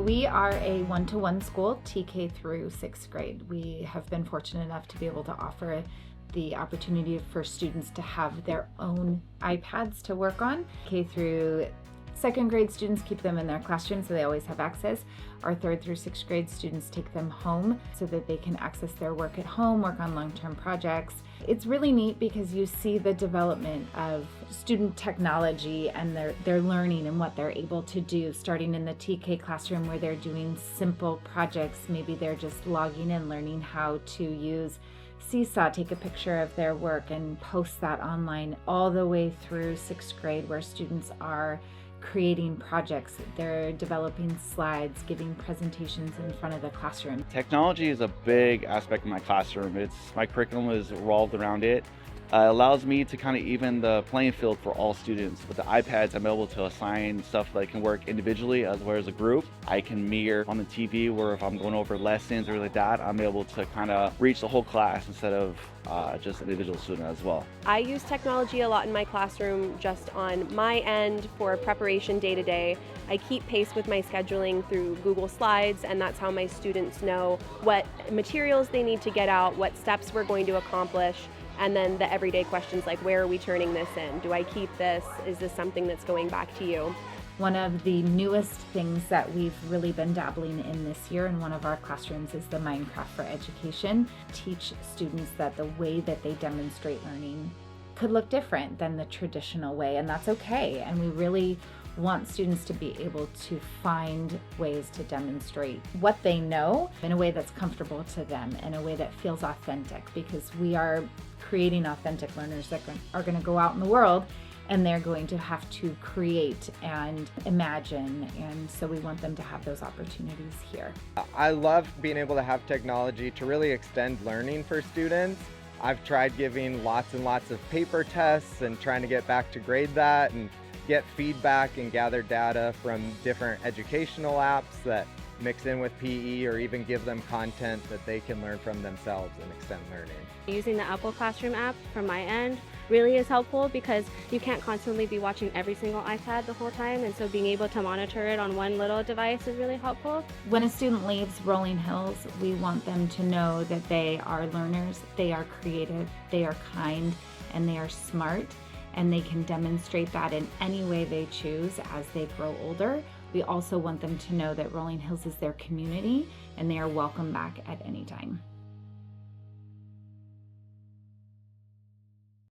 We are a one-to-one school, TK through 6th grade. We have been fortunate enough to be able to offer the opportunity for students to have their own iPads to work on. K through 2nd grade students keep them in their classroom so they always have access. Our 3rd through 6th grade students take them home so that they can access their work at home, work on long-term projects. It's really neat because you see the development of student technology and their learning and what they're able to do, starting in the TK classroom where they're doing simple projects. Maybe they're just logging in, learning how to use Seesaw, take a picture of their work and post that online, all the way through 6th grade where students are creating projects. They're developing slides, giving presentations in front of the classroom. Technology is a big aspect of my classroom. My curriculum is revolved around it. It allows me to kind of even the playing field for all students. With the iPads, I'm able to assign stuff that can work individually as well as a group. I can mirror on the TV where if I'm going over lessons or like that, I'm able to kind of reach the whole class instead of just an individual student as well. I use technology a lot in my classroom just on my end for preparation day to day. I keep pace with my scheduling through Google Slides, and that's how my students know what materials they need to get out, what steps we're going to accomplish. And then the everyday questions like, where are we turning this in? Do I keep this? Is this something that's going back to you? One of the newest things that we've really been dabbling in this year in one of our classrooms is the Minecraft for Education. Teach students that the way that they demonstrate learning could look different than the traditional way, and that's okay. And we really want students to be able to find ways to demonstrate what they know in a way that's comfortable to them, in a way that feels authentic, because we are creating authentic learners that are going to go out in the world and they're going to have to create and imagine, and so we want them to have those opportunities here. I love being able to have technology to really extend learning for students. I've tried giving lots and lots of paper tests and trying to get back to grade that and get feedback and gather data from different educational apps that mix in with PE or even give them content that they can learn from themselves and extend learning. Using the Apple Classroom app from my end really is helpful because you can't constantly be watching every single iPad the whole time, and so being able to monitor it on one little device is really helpful. When a student leaves Rolling Hills, we want them to know that they are learners, they are creative, they are kind, and they are smart, and they can demonstrate that in any way they choose as they grow older. We also want them to know that Rolling Hills is their community and they are welcome back at any time.